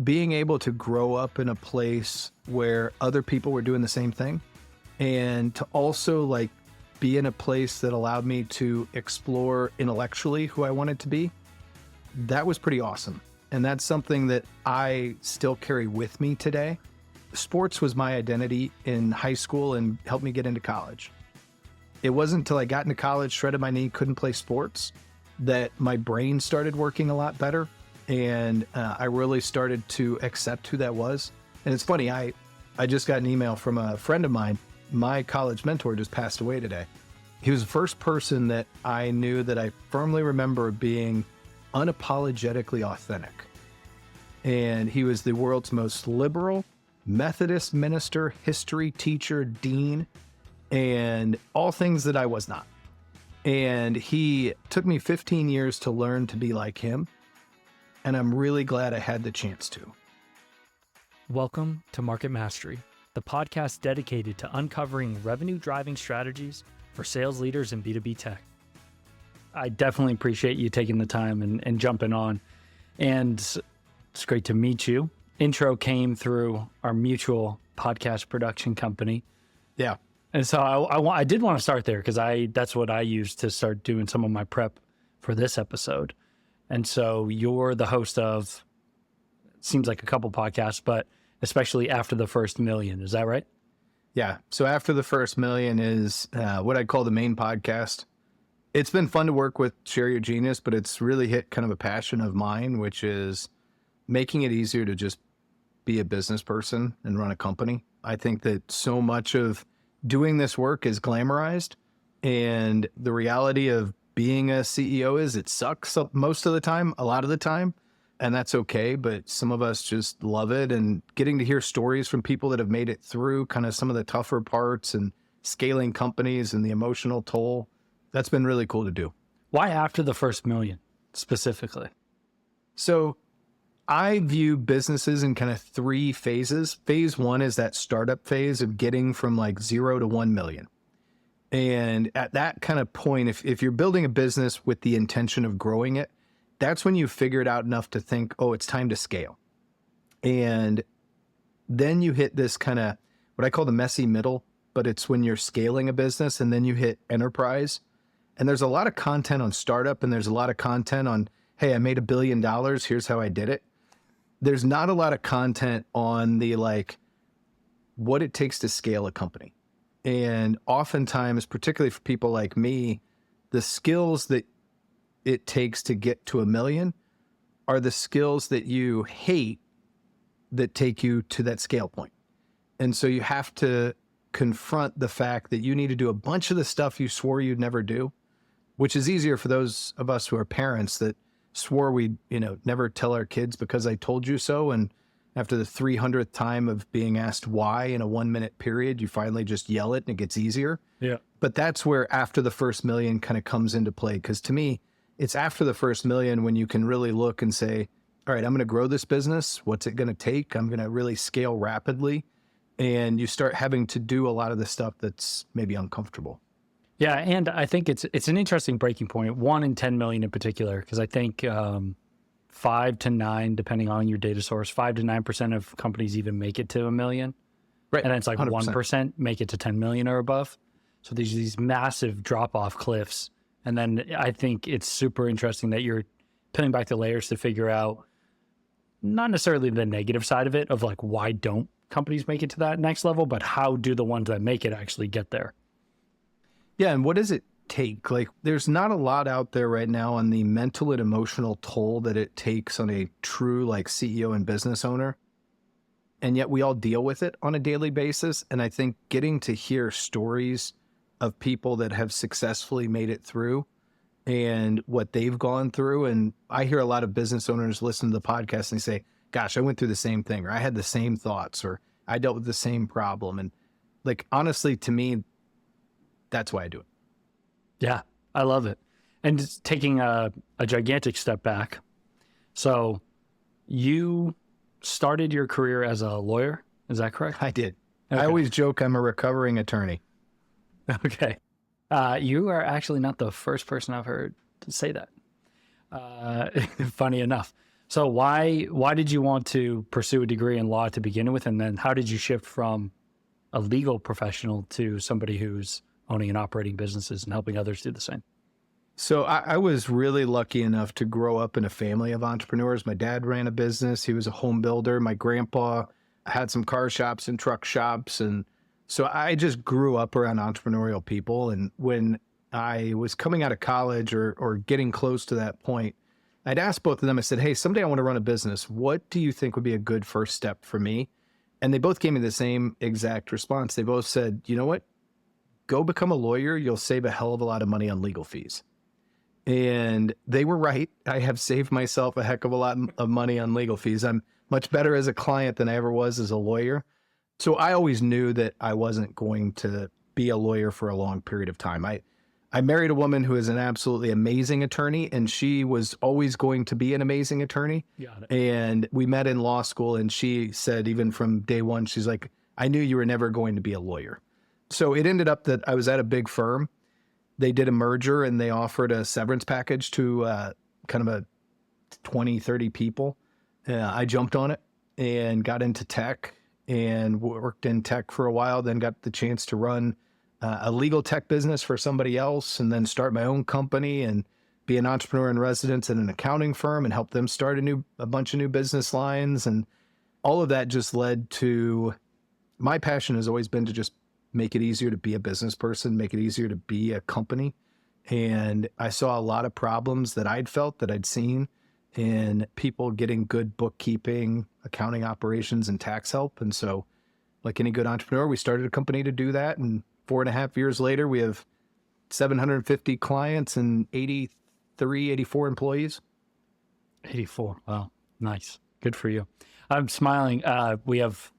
being able to grow up in a place where other people were doing the same thing, and to also like be in a place that allowed me to explore intellectually who I wanted to be, that was pretty awesome. And that's something that I still carry with me today. Sports was my identity in high school and helped me get into college. It wasn't until I got into college, shredded my knee, couldn't play sports, that my brain started working a lot better. And I really started to accept who that was. And it's funny, I just got an email from a friend of mine. My college mentor just passed away today. He was the first person that I knew that I firmly remember being unapologetically authentic. And he was the world's most liberal Methodist minister, history teacher, dean, and all things that I was not. And he took me 15 years to learn to be like him. And I'm really glad I had the chance to. Welcome to Market Mastery, the podcast dedicated to uncovering revenue-driving strategies for sales leaders in B2B tech. I definitely appreciate you taking the time and jumping on. And it's great to meet you. Intro came through our mutual podcast production company. Yeah. And so I did want to start there because that's what I used to start doing some of my prep for this episode. And so you're the host of, it seems like a couple podcasts, but especially After the First Million. Is that right? Yeah. So After the First Million is what I call the main podcast. It's been fun to work with Share Your Genius, but it's really hit kind of a passion of mine, which is making it easier to just be a business person and run a company. I think that so much of doing this work is glamorized, and the reality of being a CEO is it sucks most of the time, a lot of the time, and that's okay. But some of us just love it, and getting to hear stories from people that have made it through kind of some of the tougher parts and scaling companies and the emotional toll, that's been really cool to do. Why After the First Million specifically? So I view businesses in kind of three phases. Phase one is that startup phase of getting from like 0 to 1 million. And at that kind of point, if you're building a business with the intention of growing it, that's when you figure it out enough to think, oh, it's time to scale. And then you hit this kind of what I call the messy middle, but it's when you're scaling a business, and then you hit enterprise. And there's a lot of content on startup, and there's a lot of content on, hey, I made $1 billion. Here's how I did it. There's not a lot of content on the like what it takes to scale a company. And oftentimes, particularly for people like me, the skills that it takes to get to 1 million are the skills that you hate that take you to that scale point. And so you have to confront the fact that you need to do a bunch of the stuff you swore you'd never do, which is easier for those of us who are parents that swore we'd, never tell our kids because I told you so. And after the 300th time of being asked why in a 1 minute period, you finally just yell it and it gets easier. Yeah. But that's where After the First Million kind of comes into play. Because to me, it's after the first million when you can really look and say, all right, I'm going to grow this business. What's it going to take? I'm going to really scale rapidly. And you start having to do a lot of the stuff that's maybe uncomfortable. Yeah, and I think it's an interesting breaking point, 1 in 10 million in particular, because I think 5 to 9, depending on your data source, 5 to 9% of companies even make it to 1 million. Right. And it's like 100%. 1% make it to 10 million or above. So there's these massive drop-off cliffs. And then I think it's super interesting that you're peeling back the layers to figure out not necessarily the negative side of it, of like, why don't companies make it to that next level, but how do the ones that make it actually get there? Yeah, and what does it take? Like, there's not a lot out there right now on the mental and emotional toll that it takes on a true like CEO and business owner. And yet we all deal with it on a daily basis. And I think getting to hear stories of people that have successfully made it through and what they've gone through. And I hear a lot of business owners listen to the podcast and they say, gosh, I went through the same thing, or I had the same thoughts, or I dealt with the same problem. And like, honestly, to me, that's why I do it. Yeah, I love it. And just taking a gigantic step back. So you started your career as a lawyer. Is that correct? I did. Okay. I always joke I'm a recovering attorney. Okay. You are actually not the first person I've heard to say that. Funny enough. So why did you want to pursue a degree in law to begin with? And then how did you shift from a legal professional to somebody who's owning and operating businesses and helping others do the same? So I was really lucky enough to grow up in a family of entrepreneurs. My dad ran a business. He was a home builder. My grandpa had some car shops and truck shops. And so I just grew up around entrepreneurial people. And when I was coming out of college or getting close to that point, I'd asked both of them, I said, hey, someday I want to run a business. What do you think would be a good first step for me? And they both gave me the same exact response. They both said, you know what? Go become a lawyer. You'll save a hell of a lot of money on legal fees. And they were right. I have saved myself a heck of a lot of money on legal fees. I'm much better as a client than I ever was as a lawyer. So I always knew that I wasn't going to be a lawyer for a long period of time. I married a woman who is an absolutely amazing attorney, and she was always going to be an amazing attorney. Got it. And we met in law school, and she said, even from day one, she's like, I knew you were never going to be a lawyer. So it ended up that I was at a big firm. They did a merger and they offered a severance package to kind of a 20, 30 people. I jumped on it and got into tech and worked in tech for a while, then got the chance to run a legal tech business for somebody else and then start my own company and be an entrepreneur in residence at an accounting firm and help them start a bunch of new business lines. And all of that just led to, my passion has always been to just make it easier to be a business person, make it easier to be a company. And I saw a lot of problems that I'd felt, that I'd seen in people getting good bookkeeping, accounting operations, and tax help. And so, like any good entrepreneur, we started a company to do that. And 4.5 years later, we have 750 clients and 84 employees. 84. Wow. Nice. Good for you. I'm smiling. We have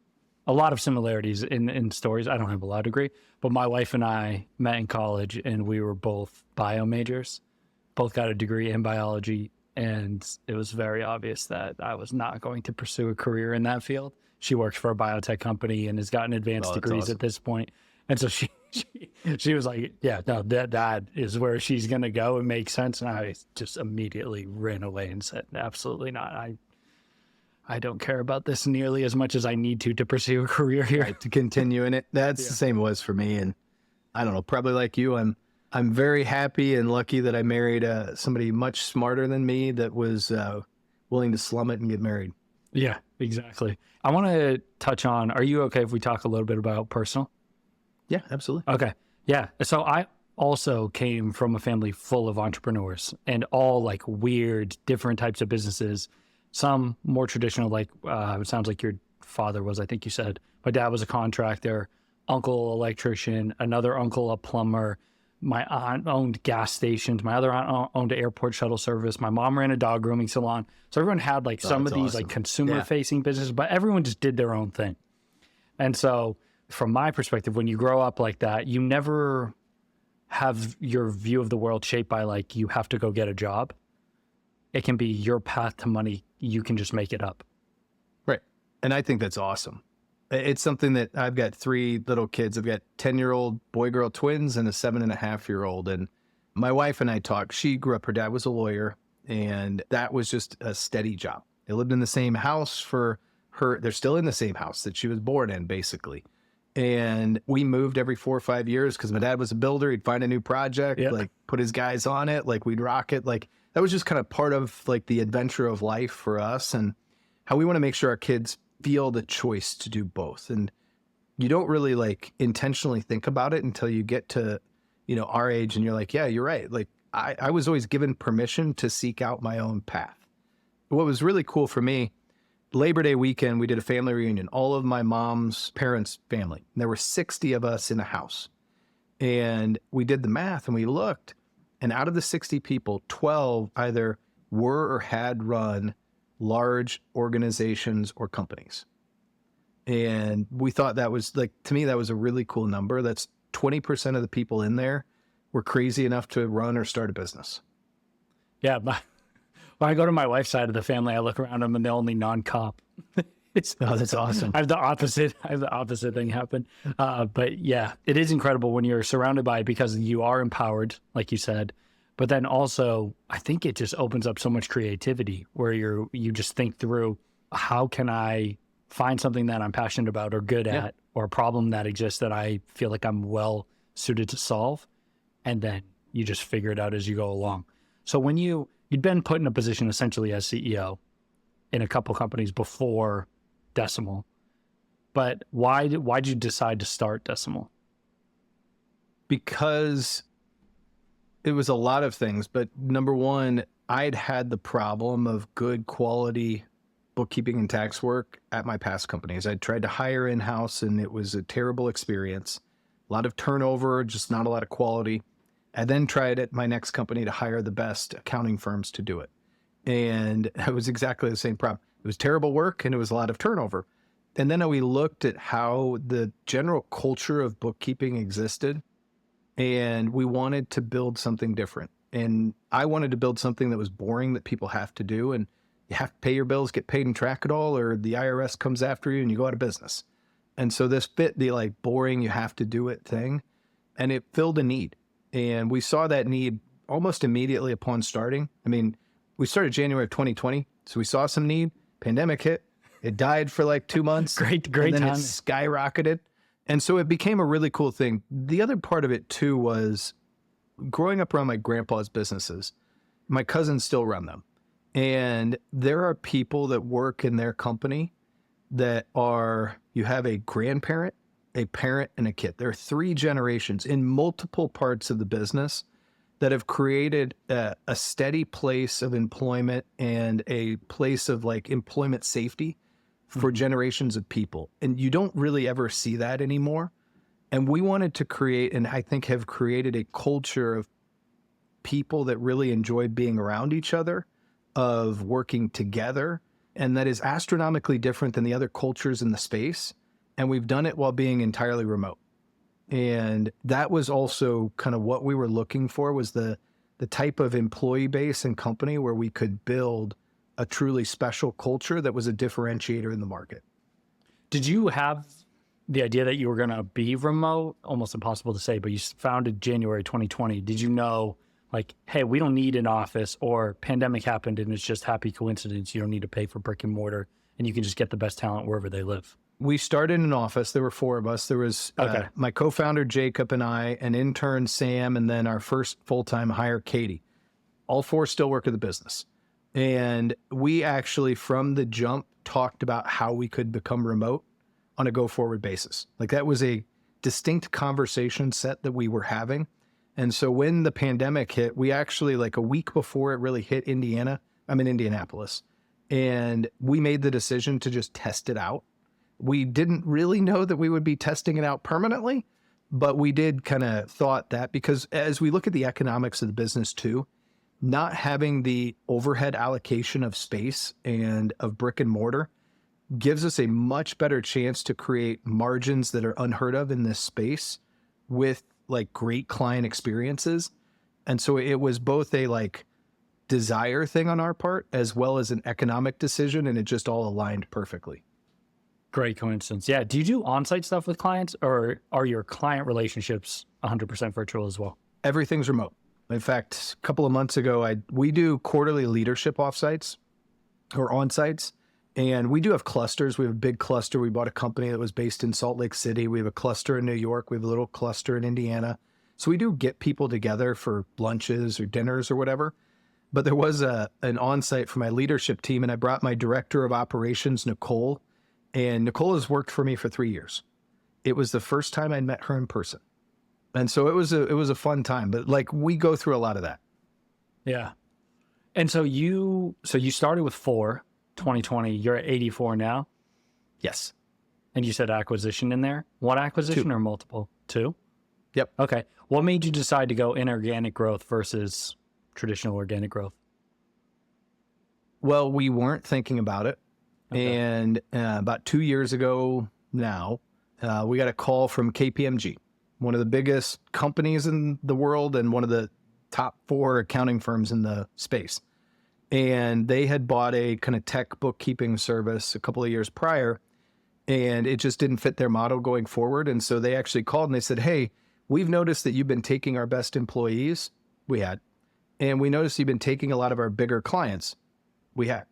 a lot of similarities in stories. I don't have a law degree, but my wife and I met in college and we were both bio majors, both got a degree in biology. And it was very obvious that I was not going to pursue a career in that field. She works for a biotech company and has gotten advanced degrees awesome. At this point. And so she was like, yeah, no, that is where she's going to go. It makes sense. And I just immediately ran away and said, absolutely not. I don't care about this nearly as much as I need to pursue a career here. Right, to continue in it. That's the same it was for me. And I don't know, probably like you, I'm very happy and lucky that I married somebody much smarter than me that was willing to slum it and get married. Yeah, exactly. I want to touch on, are you okay if we talk a little bit about personal? Yeah, absolutely. Okay. Yeah. So I also came from a family full of entrepreneurs and all like weird, different types of businesses. Some more traditional, like it sounds like your father was, I think you said. My dad was a contractor, uncle electrician, another uncle a plumber. My aunt owned gas stations. My other aunt owned an airport shuttle service. My mom ran a dog grooming salon. So everyone had like some of these like consumer facing businesses, but everyone just did their own thing. And so from my perspective, when you grow up like that, you never have your view of the world shaped by like, you have to go get a job. It can be your path to money. You can just make it up. Right. And I think that's awesome. It's something that I've got 3 little kids. I've got 10-year-old boy-girl twins and a 7.5-year-old. And my wife and I talk. She grew up, her dad was a lawyer, and that was just a steady job. They lived in the same house for her. They're still in the same house that she was born in, basically. And we moved every 4 or 5 years because my dad was a builder. He'd find a new project, like put his guys on it, like we'd rock it. Like that was just kind of part of like the adventure of life for us and how we want to make sure our kids feel the choice to do both. And you don't really like intentionally think about it until you get to, you know, our age and you're like, yeah, you're right. Like I was always given permission to seek out my own path. What was really cool for me, Labor Day weekend, we did a family reunion, all of my mom's parents' family. There were 60 of us in a house. And we did the math and we looked, and out of the 60 people, 12 either were or had run large organizations or companies. And we thought that was like, to me, that was a really cool number. That's 20% of the people in there were crazy enough to run or start a business. Yeah. When I go to my wife's side of the family, I look around them and they're only non-cop. That's awesome. I have the opposite thing happen. But yeah, it is incredible when you're surrounded by it because you are empowered, like you said, But then also, I think it just opens up so much creativity where you just think through, how can I find something that I'm passionate about or good Yeah. at, or a problem that exists that I feel like I'm well suited to solve, and then you just figure it out as you go along. So when you'd been put in a position essentially as CEO in a couple companies before Decmial, but why did you decide to start Decmial? Because it was a lot of things, but number one, I'd had the problem of good quality bookkeeping and tax work at my past companies. I'd tried to hire in-house and it was a terrible experience. A lot of turnover, just not a lot of quality. I then tried at my next company to hire the best accounting firms to do it. And it was exactly the same problem. It was terrible work and it was a lot of turnover. And then we looked at how the general culture of bookkeeping existed, and we wanted to build something different. And I wanted to build something that was boring that people have to do. And you have to pay your bills, get paid and track it all, or the IRS comes after you and you go out of business. And so this fit the like boring, you have to do it thing. And it filled a need. And we saw that need almost immediately upon starting. I mean, we started January of 2020. So we saw some need, pandemic hit, it died for like 2 months. Great and then time. it skyrocketed. And so it became a really cool thing. The other part of it too was growing up around my grandpa's businesses. My cousins still run them. And there are people that work in their company that you have a grandparent, a parent, and a kid. There are 3 generations in multiple parts of the business that have created a steady place of employment and a place of like employment safety for generations of people. And you don't really ever see that anymore. And we wanted to create, and I think have created, a culture of people that really enjoy being around each other, of working together, and that is astronomically different than the other cultures in the space. And we've done it while being entirely remote. And that was also kind of what we were looking for, was the type of employee base and company where we could build a truly special culture that was a differentiator in the market. Did you have the idea that you were going to be remote? Almost impossible to say, but you founded January 2020. Did you know, like, hey, we don't need an office, or pandemic happened and it's just happy coincidence, you don't need to pay for brick and mortar and you can just get the best talent wherever they live? We started in an office. There were 4 of us. There was my co-founder, Jacob, and I, an intern, Sam, and then our first full-time hire, Katie. All 4 still work at the business. And we actually, from the jump, talked about how we could become remote on a go-forward basis. Like, that was a distinct conversation set that we were having. And so when the pandemic hit, we actually, like a week before it really hit Indiana, I'm in Indianapolis, and we made the decision to just test it out. We didn't really know that we would be testing it out permanently, but we did kind of thought that, because as we look at the economics of the business too, not having the overhead allocation of space and of brick and mortar gives us a much better chance to create margins that are unheard of in this space with like great client experiences. And so it was both a like desire thing on our part as well as an economic decision, and it just all aligned perfectly. Great coincidence. Yeah. Do you do on-site stuff with clients, or are your client relationships 100% virtual as well? Everything's remote. In fact, a couple of months ago, we do quarterly leadership offsites or on-sites, and we do have clusters. We have a big cluster. We bought a company that was based in Salt Lake City. We have a cluster in New York. We have a little cluster in Indiana. So we do get people together for lunches or dinners or whatever. But there was an on-site for my leadership team, and I brought my director of operations, Nicole. And Nicole has worked for me for 3 years. It was the first time I'd met her in person. And so it was a fun time, but like we go through a lot of that. Yeah. And so you started with 4, 2020, you're at 84 now. Yes. And you said acquisition in there. One acquisition 2. or multiple? 2? Yep. Okay. What made you decide to go inorganic growth versus traditional organic growth? Well, we weren't thinking about it. Okay. And about 2 years ago now, we got a call from KPMG, one of the biggest companies in the world and one of the top 4 accounting firms in the space. And they had bought a kind of tech bookkeeping service a couple of years prior, and it just didn't fit their model going forward. And so they actually called and they said, hey, we've noticed that you've been taking our best employees, we had, And we noticed you've been taking a lot of our bigger clients. We have.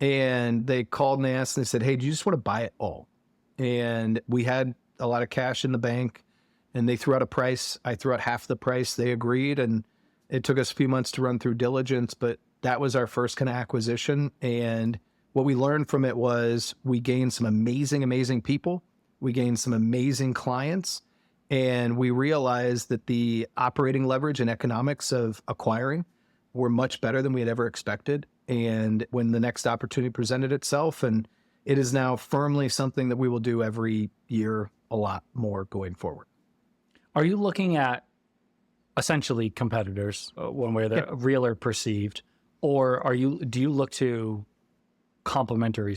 And they called and they asked and they said, hey, do you just want to buy it all? And we had a lot of cash in the bank and they threw out a price. I threw out half the price. They agreed. And it took us a few months to run through diligence, but that was our first kind of acquisition. And what we learned from it was we gained some amazing people. We gained some amazing clients. And we realized that the operating leverage and economics of acquiring were much better than we had ever expected. And when the next opportunity presented itself, and it is now firmly something that we will do every year a lot more going forward. Are you looking at essentially competitors, one way or the real or perceived, or do you look to complementary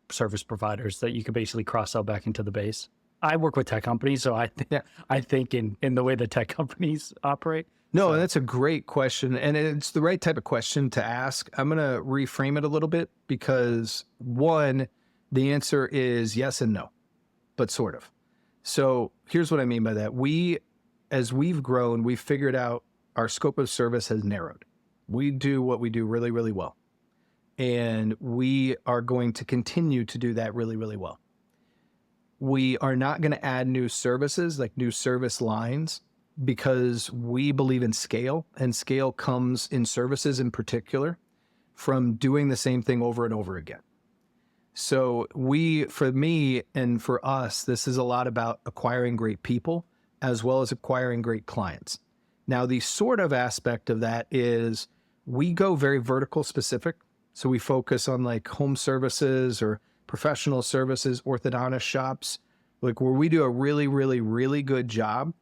service providers that you could basically cross-sell back into the base? I work with tech companies, so I think in the way that tech companies operate. No, that's a great question. And it's the right type of question to ask. I'm going to reframe it a little bit because one, the answer is yes and no, but sort of. So here's what I mean by that. As we've grown, we've figured out our scope of service has narrowed. We do what we do really, really well. And we are going to continue to do that really, really well. We are not going to add new services, like new service lines, because we believe in scale, and scale comes in services in particular from doing the same thing over and over again. So for me and for us, this is a lot about acquiring great people as well as acquiring great clients. Now, the sort of aspect of that is we go very vertical specific. So we focus on like home services or professional services, orthodontist shops, like where we do a really, really, really good job.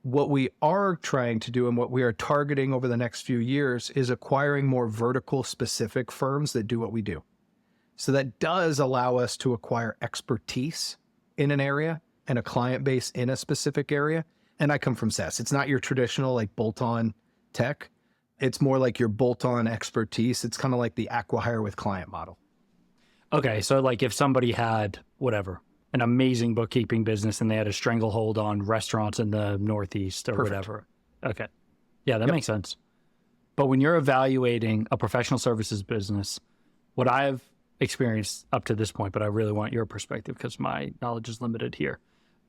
What we are trying to do and what we are targeting over the next few years is acquiring more vertical specific firms that do what we do. So that does allow us to acquire expertise in an area and a client base in a specific area. And I come from SaaS. It's not your traditional like bolt-on tech. It's more like your bolt-on expertise. It's kind of like the acqui-hire with client model. Okay. So like if somebody had an amazing bookkeeping business and they had a stranglehold on restaurants in the Northeast or whatever. Okay. Yeah, that makes sense. But when you're evaluating a professional services business, what I've experienced up to this point, but I really want your perspective because my knowledge is limited here,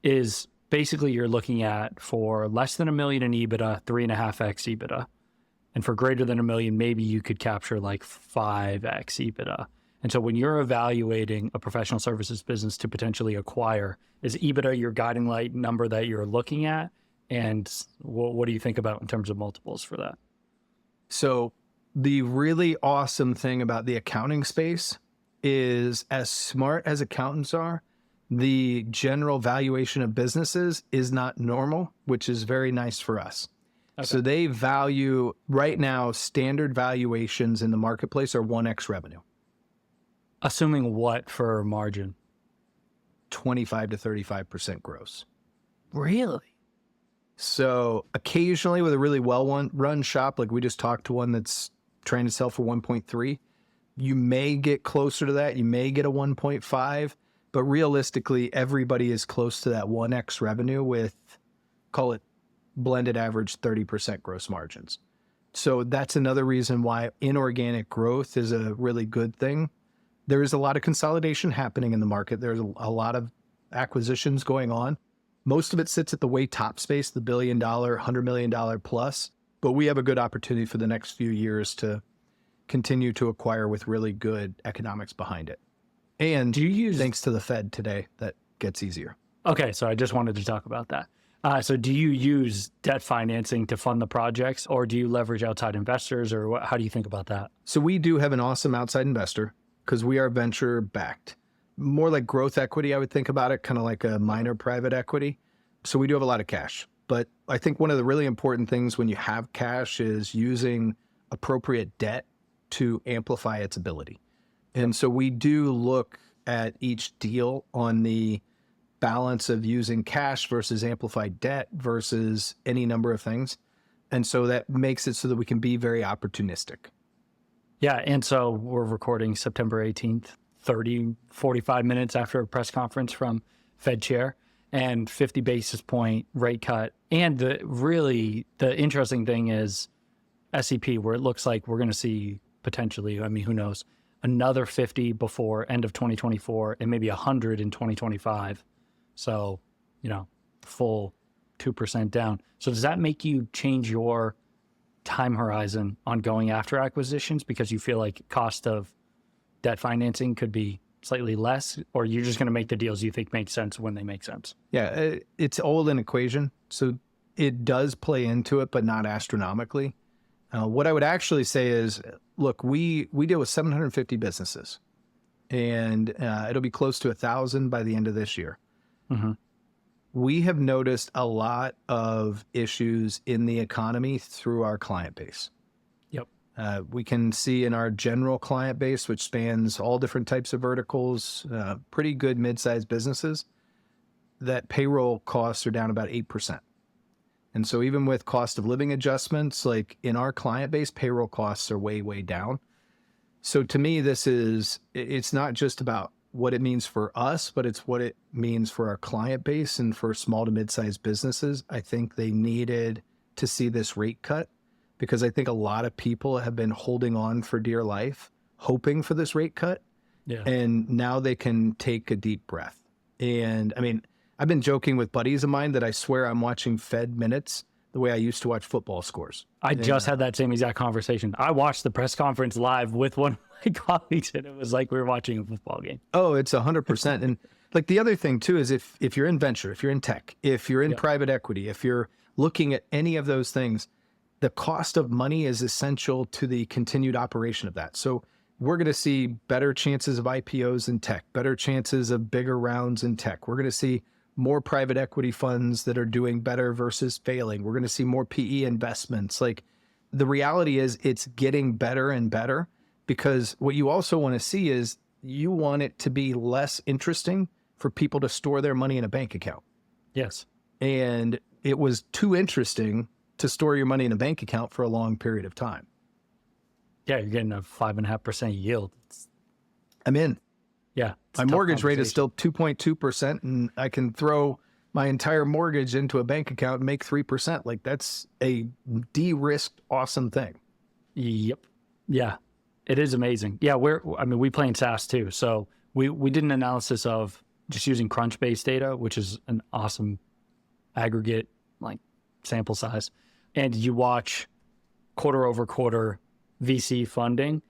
is basically you're looking at for less than $1 million in EBITDA, 3.5x EBITDA. And for greater than $1 million, maybe you could capture like 5x EBITDA. And so when you're evaluating a professional services business to potentially acquire, is EBITDA your guiding light number that you're looking at? And what do you think about in terms of multiples for that? So the really awesome thing about the accounting space is as smart as accountants are, the general valuation of businesses is not normal, which is very nice for us. Okay. So they value right now, standard valuations in the marketplace are 1x revenue. Assuming what for margin? 25 to 35% gross. Really? So occasionally with a really well-run shop, like we just talked to one that's trying to sell for 1.3, you may get closer to that. You may get a 1.5, but realistically, everybody is close to that 1x revenue with, call it blended average 30% gross margins. So that's another reason why inorganic growth is a really good thing. There is a lot of consolidation happening in the market. There's a lot of acquisitions going on. Most of it sits at the way top space, the $1 billion, $100 million plus. But we have a good opportunity for the next few years to continue to acquire with really good economics behind it. And thanks to the Fed today, that gets easier. Okay, so I just wanted to talk about that. So do you use debt financing to fund the projects, or do you leverage outside investors, or how do you think about that? So we do have an awesome outside investor because we are venture backed. More like growth equity, I would think about it, kind of like a minor private equity. So we do have a lot of cash. But I think one of the really important things when you have cash is using appropriate debt to amplify its ability. And so we do look at each deal on the balance of using cash versus amplified debt versus any number of things. And so that makes it so that we can be very opportunistic. Yeah. And so we're recording September 18th, 45 minutes after a press conference from Fed chair and 50 basis point rate cut. And the interesting thing is, SEP, where it looks like we're going to see potentially, I mean, who knows, another 50 before end of 2024 and maybe 100 in 2025. So, full 2% down. So does that make you change your time horizon on going after acquisitions because you feel like cost of debt financing could be slightly less, or you're just going to make the deals you think make sense when they make sense? Yeah, it's all an equation. So it does play into it, but not astronomically. What I would actually say is, look, we deal with 750 businesses, and it'll be close to 1,000 by the end of this year. Mm-hmm. We have noticed a lot of issues in the economy through our client base. Yep. We can see in our general client base, which spans all different types of verticals, pretty good mid-sized businesses, that payroll costs are down about 8%. And so even with cost of living adjustments, like in our client base, payroll costs are way, way down. So to me, it's not just about what it means for us, but it's what it means for our client base and for small to mid-sized businesses. I think they needed to see this rate cut because I think a lot of people have been holding on for dear life, hoping for this rate cut. Yeah. And now they can take a deep breath. And I mean, I've been joking with buddies of mine that I swear I'm watching Fed minutes the way I used to watch football scores. I just had that same exact conversation. I watched the press conference live with one of my colleagues, and it was like we were watching a football game. Oh, it's 100%. And like the other thing too is if you're in venture, if you're in tech, if you're in private equity, if you're looking at any of those things, the cost of money is essential to the continued operation of that. So we're going to see better chances of IPOs in tech, better chances of bigger rounds in tech. We're going to see more private equity funds that are doing better versus failing. We're going to see more PE investments. Like the reality is it's getting better and better, because what you also want to see is you want it to be less interesting for people to store their money in a bank account. Yes. And it was too interesting to store your money in a bank account for a long period of time. Yeah, you're getting a 5.5% yield. I'm in. Yeah. My mortgage rate is still 2.2%, and I can throw my entire mortgage into a bank account and make 3%. Like that's a de-risked, awesome thing. Yep. Yeah. It is amazing. Yeah. We play in SaaS too. So we did an analysis of just using Crunchbase data, which is an awesome aggregate like sample size. And you watch quarter over quarter VC funding.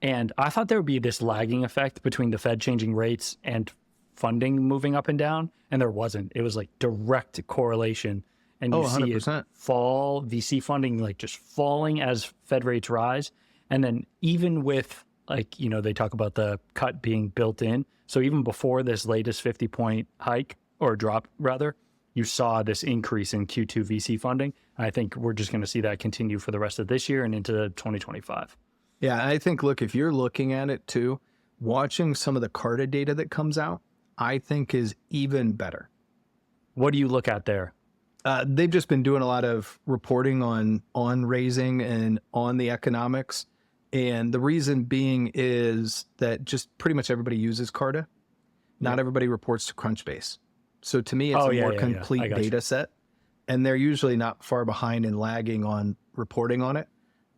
And I thought there would be this lagging effect between the Fed changing rates and funding moving up and down. And there wasn't. It was like direct correlation. And you see 100%. it fall, VC funding like just falling as Fed rates rise. And then even with like, they talk about the cut being built in. So even before this latest 50-point hike or drop rather, you saw this increase in Q2 VC funding. And I think we're just going to see that continue for the rest of this year and into 2025. Yeah, I think, look, if you're looking at it too, watching some of the Carta data that comes out, I think is even better. What do you look at there? They've just been doing a lot of reporting on raising and on the economics. And the reason being is that just pretty much everybody uses Carta. Not everybody reports to Crunchbase. So to me, it's a more complete data set. And they're usually not far behind and lagging on reporting on it.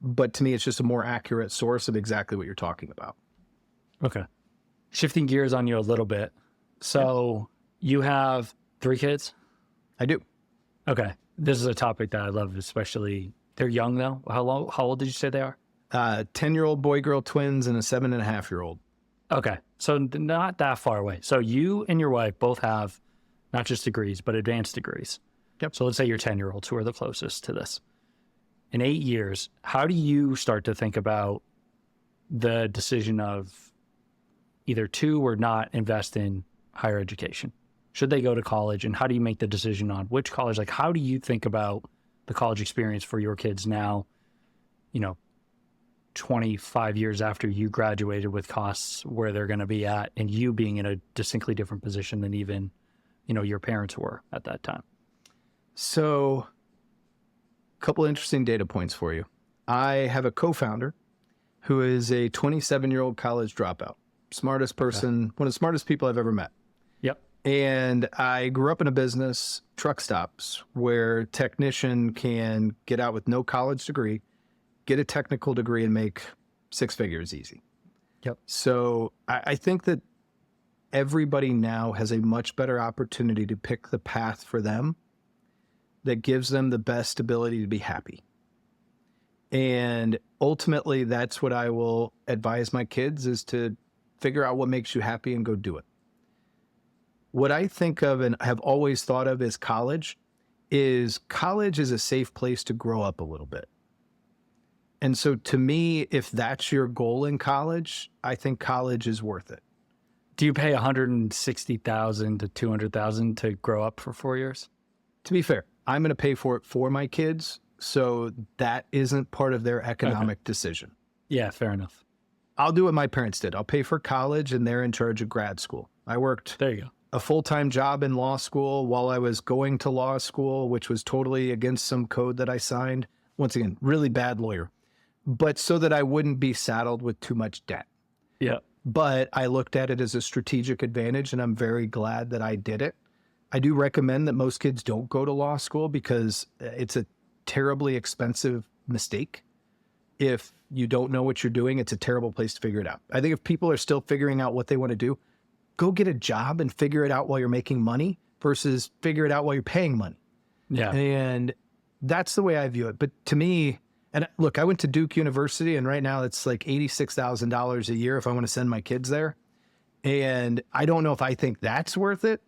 But to me, it's just a more accurate source of exactly what you're talking about. Okay. Shifting gears on you a little bit. So you have 3 kids? I do. Okay. This is a topic that I love, especially they're young though. How old did you say they are? 10-year-old boy-girl twins and a 7.5-year-old. Okay. So not that far away. So you and your wife both have not just degrees, but advanced degrees. Yep. So let's say your 10-year-olds who are the closest to this. In 8 years, how do you start to think about the decision of either to or not invest in higher education? Should they go to college? And how do you make the decision on which college? Like, how do you think about the college experience for your kids now, 25 years after you graduated with costs where they're going to be at and you being in a distinctly different position than even, your parents were at that time? So a couple interesting data points for you. I have a co-founder who is a 27-year-old college dropout. Smartest person, one of the smartest people I've ever met. Yep. And I grew up in a business, truck stops, where technician can get out with no college degree, get a technical degree and make six figures easy. Yep. So I think that everybody now has a much better opportunity to pick the path for them that gives them the best ability to be happy. And ultimately, that's what I will advise my kids, is to figure out what makes you happy and go do it. What I think of and have always thought of as college is a safe place to grow up a little bit. And so to me, if that's your goal in college, I think college is worth it. Do you pay $160,000 to $200,000 to grow up for 4 years? To be fair, I'm going to pay for it for my kids. So that isn't part of their economic decision. Yeah, fair enough. I'll do what my parents did. I'll pay for college and they're in charge of grad school. I worked There you go. a full-time job in law school while I was going to law school, which was totally against some code that I signed. Once again, really bad lawyer, but so that I wouldn't be saddled with too much debt. Yeah. But I looked at it as a strategic advantage, and I'm very glad that I did it. I do recommend that most kids don't go to law school because it's a terribly expensive mistake. If you don't know what you're doing, it's a terrible place to figure it out. I think if people are still figuring out what they want to do, go get a job and figure it out while you're making money versus figure it out while you're paying money. Yeah. And that's the way I view it. But to me, and look, I went to Duke University, and right now it's like $86,000 a year if I want to send my kids there. And I don't know if I think that's worth it.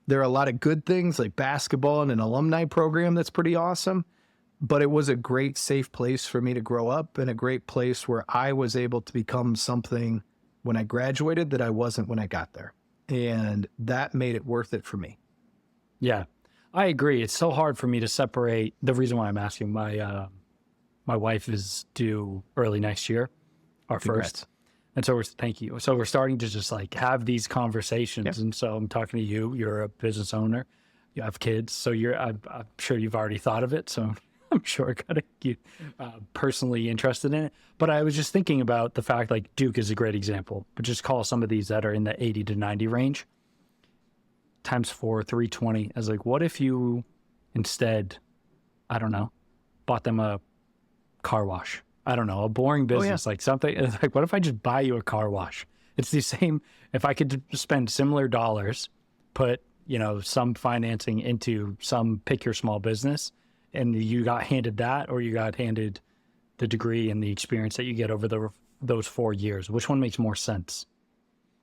There are a lot of good things like basketball and an alumni program that's pretty awesome. But it was a great, safe place for me to grow up, and a great place where I was able to become something when I graduated that I wasn't when I got there. And that made it worth it for me. Yeah, I agree. It's so hard for me to separate. The reason why I'm asking, my wife is due early next year, our Congrats. first. And so thank you. So we're starting to just like have these conversations. Yep. And so I'm talking to you, you're a business owner, you have kids. So I'm sure you've already thought of it. So I'm sure I got you personally interested in it. But I was just thinking about the fact, like Duke is a great example, but just call some of these that are in the 80 to 90 range times 4, 320. I was like, what if you instead, I don't know, bought them a car wash? I don't know, a boring business, like something like, what if I just buy you a car wash? It's the same. If I could spend similar dollars, put, some financing into some, pick your small business, and you got handed that, or you got handed the degree and the experience that you get over those 4 years, which one makes more sense?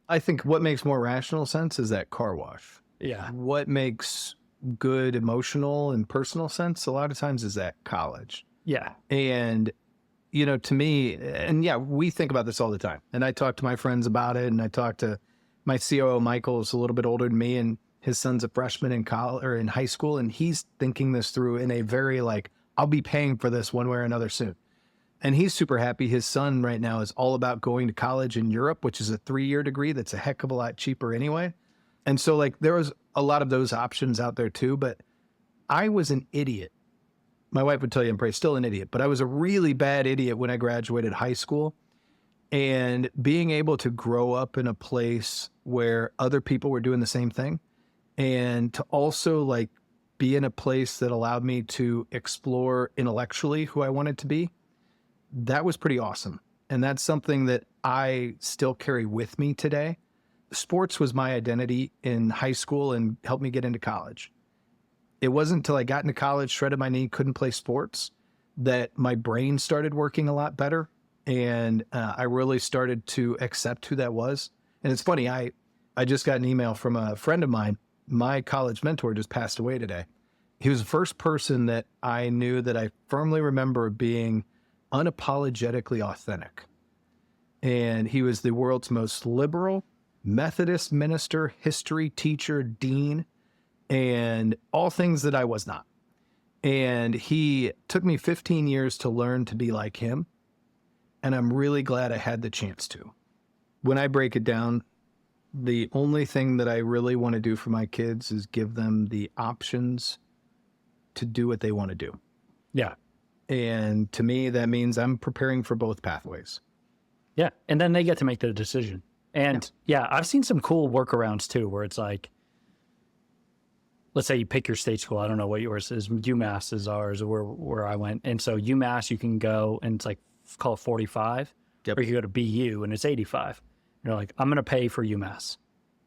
I think what makes more rational sense is that car wash. Yeah. What makes good emotional and personal sense a lot of times is that college. Yeah. And, to me, and yeah, we think about this all the time. And I talk to my friends about it. And I talk to my COO, Michael, who's a little bit older than me, and his son's a freshman in college or in high school. And he's thinking this through in a very I'll be paying for this one way or another soon. And he's super happy. His son right now is all about going to college in Europe, which is a 3-year degree. That's a heck of a lot cheaper anyway. And so there was a lot of those options out there too, but I was an idiot. My wife would tell you I'm probably still an idiot, but I was a really bad idiot when I graduated high school. And being able to grow up in a place where other people were doing the same thing, and to also be in a place that allowed me to explore intellectually who I wanted to be, that was pretty awesome. And that's something that I still carry with me today. Sports was my identity in high school and helped me get into college. It wasn't until I got into college, shredded my knee, couldn't play sports, that my brain started working a lot better. And I really started to accept who that was. And it's funny, I just got an email from a friend of mine. My college mentor just passed away today. He was the first person that I knew that I firmly remember being unapologetically authentic. And he was the world's most liberal Methodist minister, history teacher, dean, and all things that I was not. And he took me 15 years to learn to be like him. And I'm really glad I had the chance to. When I break it down, the only thing that I really want to do for my kids is give them the options to do what they want to do. Yeah. And to me, that means I'm preparing for both pathways. Yeah. And then they get to make the decision. And yeah, I've seen some cool workarounds too, where it's like, let's say you pick your state school. I don't know what yours is. UMass is ours, or where I went. And so UMass, you can go and it's like, call it 45, Yep. or you go to BU and it's 85. You're like, I'm going to pay for UMass,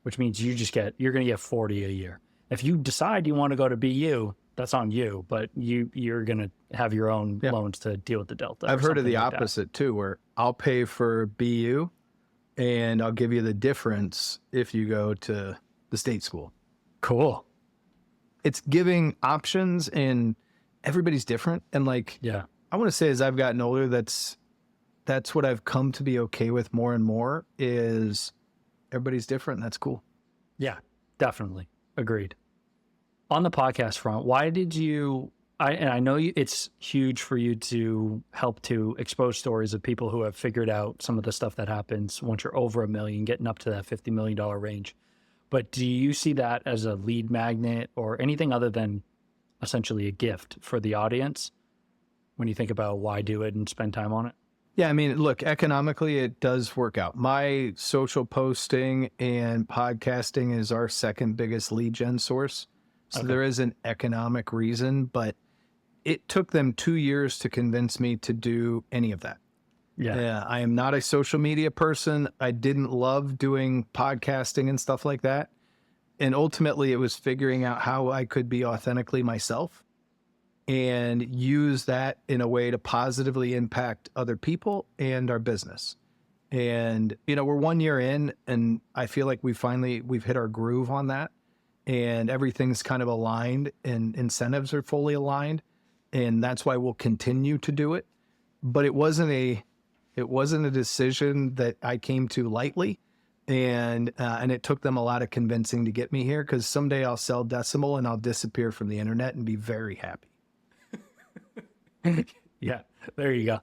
which means you're going to get 40 a year. If you decide you want to go to BU, that's on you, but you're going to have your own loans to deal with the delta. I've heard of the opposite too, where I'll pay for BU and I'll give you the difference if you go to the state school. Cool. It's giving options, and everybody's different. And like, I want to say as I've gotten older, that's what I've come to be okay with more and more, is everybody's different. And that's cool. Yeah, definitely. Agreed. On the podcast front, why did you, I know it's huge for you to help to expose stories of people who have figured out some of the stuff that happens once you're over $1 million, getting up to that $50 million range. But do you see that as a lead magnet or anything other than essentially a gift for the audience when you think about why do it and spend time on it? Yeah, I mean, look, economically, it does work out. My social posting and podcasting is our second biggest lead gen source. So there is an economic reason, but it took them 2 years to convince me to do any of that. Yeah, I am not a social media person. I didn't love doing podcasting and stuff like that. And ultimately, it was figuring out how I could be authentically myself and use that in a way to positively impact other people and our business. And, we're 1 year in, and I feel like we've hit our groove on that, and everything's kind of aligned and incentives are fully aligned. And that's why we'll continue to do it. But it wasn't a decision that I came to lightly. And it took them a lot of convincing to get me here, because someday I'll sell Decmial and I'll disappear from the internet and be very happy. Yeah, there you go.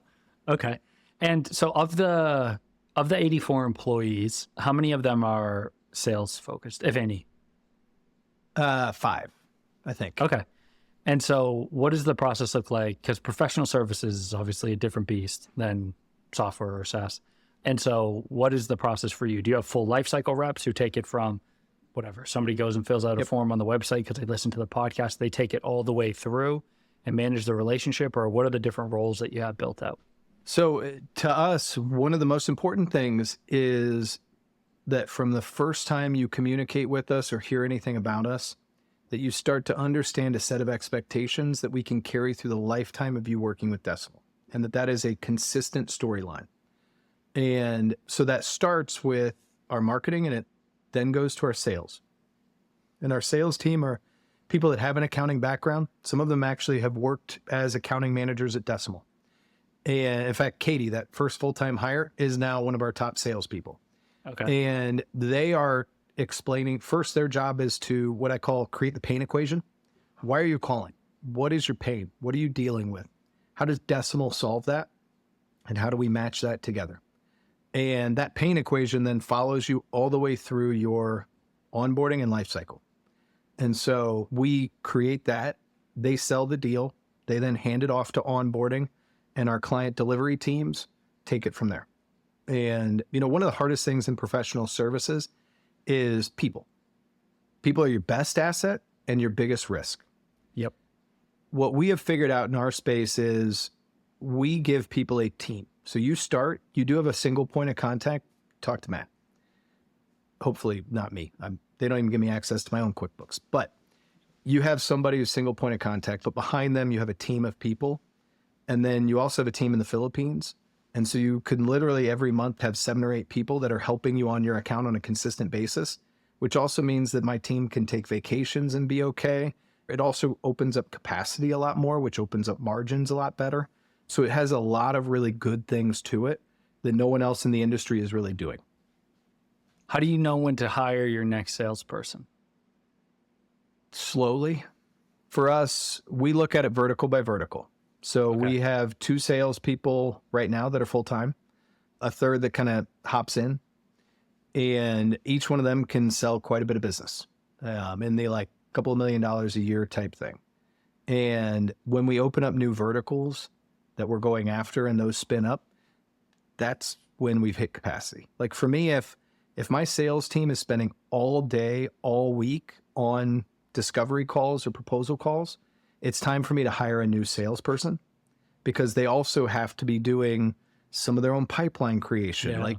Okay. And so of the 84 employees, how many of them are sales focused, if any? 5, I think. Okay. And so what does the process look like? Because professional services is obviously a different beast than software or SaaS. And so what is the process for you? Do you have full life cycle reps who take it from whatever? Somebody goes and fills out a form on the website because they listen to the podcast. They take it all the way through and manage the relationship, or what are the different roles that you have built out? So to us, one of the most important things is that from the first time you communicate with us or hear anything about us, that you start to understand a set of expectations that we can carry through the lifetime of you working with Decmial, and that is a consistent storyline. And so that starts with our marketing, and it then goes to our sales. And our sales team are people that have an accounting background. Some of them actually have worked as accounting managers at Decmial. And in fact, Katie, that first full-time hire, is now one of our top salespeople. Okay. And they are explaining, first, their job is to what I call create the pain equation. Why are you calling? What is your pain? What are you dealing with? How does Decmial solve that? And how do we match that together? And that pain equation then follows you all the way through your onboarding and life cycle. And so we create that, they sell the deal, they then hand it off to onboarding, and our client delivery teams take it from there. And, one of the hardest things in professional services is people. People are your best asset and your biggest risk. Yep. What we have figured out in our space is we give people a team. So you do have a single point of contact, talk to Matt. Hopefully not me. They don't even give me access to my own QuickBooks, but you have somebody who's single point of contact, but behind them you have a team of people. And then you also have a team in the Philippines. And so you can literally every month have 7 or 8 people that are helping you on your account on a consistent basis, which also means that my team can take vacations and be okay. It also opens up capacity a lot more, which opens up margins a lot better. So it has a lot of really good things to it that no one else in the industry is really doing. How do you know when to hire your next salesperson? Slowly. For us, we look at it vertical by vertical. So we have 2 salespeople right now that are full-time, a third that kind of hops in, and each one of them can sell quite a bit of business in the like couple of $1 million a year type thing. And when we open up new verticals that we're going after and those spin up, that's when we've hit capacity. Like for me, if my sales team is spending all day, all week on discovery calls or proposal calls, it's time for me to hire a new salesperson because they also have to be doing some of their own pipeline creation. Yeah. Like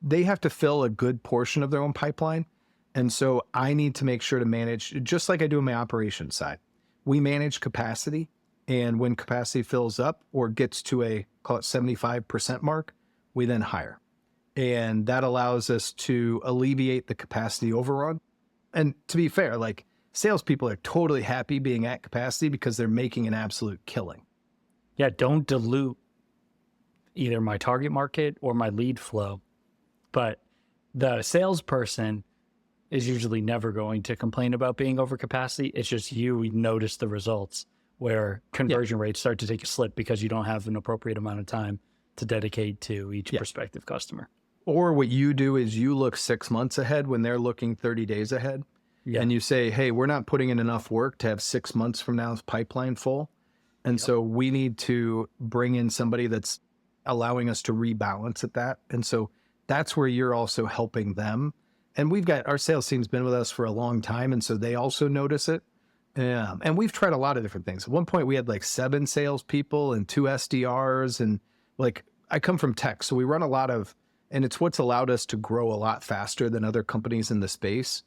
they have to fill a good portion of their own pipeline. And so I need to make sure to manage, just like I do on my operations side. We manage capacity. And when capacity fills up or gets to a, call it 75% mark, we then hire. And that allows us to alleviate the capacity overrun. And to be fair, like salespeople are totally happy being at capacity because they're making an absolute killing. Yeah, don't dilute either my target market or my lead flow. But the salesperson is usually never going to complain about being over capacity. It's just you notice the results where conversion rates start to take a slip because you don't have an appropriate amount of time to dedicate to each prospective customer. Or what you do is you look 6 months ahead when they're looking 30 days ahead. Yeah. And you say, hey, we're not putting in enough work to have 6 months from now's pipeline full. And so we need to bring in somebody that's allowing us to rebalance at that. And so that's where you're also helping them. And we've got our sales team's been with us for a long time. And so they also notice it. And we've tried a lot of different things. At one point we had like 7 salespeople and 2 SDRs. And like I come from tech, so we run a lot of, and it's what's allowed us to grow a lot faster than other companies in the space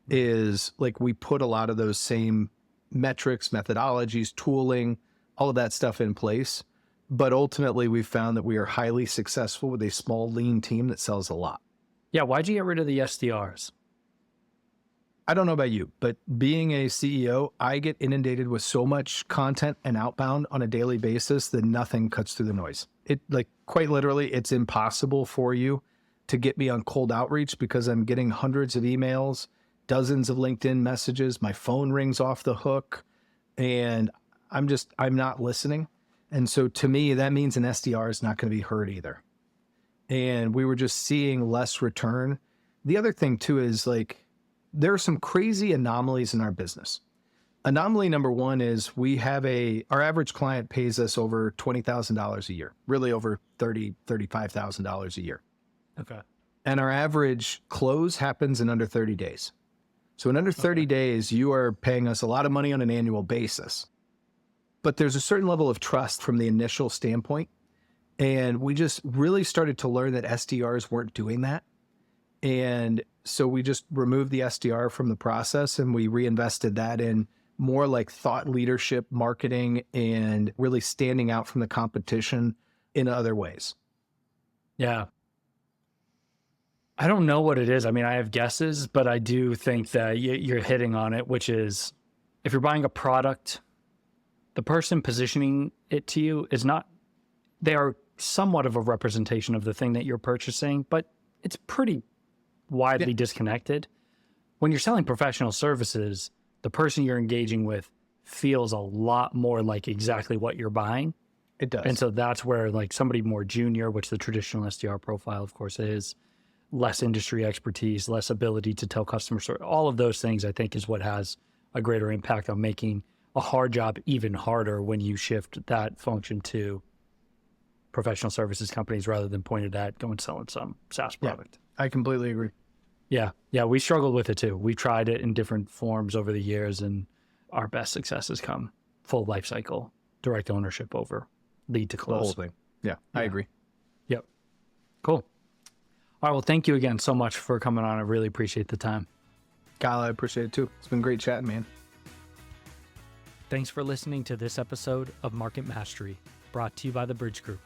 is like we put a lot of those same metrics, methodologies, tooling, all of that stuff in place. But ultimately we found that we are highly successful with a small, lean team that sells a lot. Yeah. Why'd you get rid of the SDRs? I don't know about you, but being a CEO, I get inundated with so much content and outbound on a daily basis that nothing cuts through the noise. It like quite literally, it's impossible for you to get me on cold outreach because I'm getting hundreds of emails, dozens of LinkedIn messages. My phone rings off the hook and I'm not listening. And so to me, that means an SDR is not going to be heard either. And we were just seeing less return. The other thing too is like, there are some crazy anomalies in our business. Anomaly number one is our average client pays us over $20,000 a year, really over $35,000 a year. Okay. And our average close happens in under 30 days. So in under 30 days, you are paying us a lot of money on an annual basis. But there's a certain level of trust from the initial standpoint. And we just really started to learn that SDRs weren't doing that. And so we just removed the SDR from the process and we reinvested that in more like thought leadership, marketing, and really standing out from the competition in other ways. Yeah. I don't know what it is. I mean, I have guesses, but I do think that you're hitting on it, which is if you're buying a product, the person positioning it to you they are somewhat of a representation of the thing that you're purchasing, but it's pretty widely disconnected. When you're selling professional services, the person you're engaging with feels a lot more like exactly what you're buying. It does. And so that's where like somebody more junior, which the traditional SDR profile, of course, is, less industry expertise, less ability to tell customer story, all of those things, I think, is what has a greater impact on making a hard job even harder when you shift that function to professional services companies rather than pointed at going selling some SaaS product. I completely agree. Yeah. Yeah. We struggled with it too. We tried it in different forms over the years and our best successes come full life cycle, direct ownership over lead to The close. whole thing. Yeah, I agree. Yep. Cool. All right. Well, thank you again so much for coming on. I really appreciate the time. Kyle, I appreciate it too. It's been great chatting, man. Thanks for listening to this episode of Market Mastery, brought to you by the Bridge Group.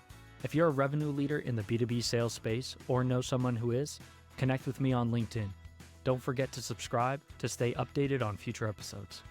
If you're a revenue leader in the B2B sales space or know someone who is, connect with me on LinkedIn. Don't forget to subscribe to stay updated on future episodes.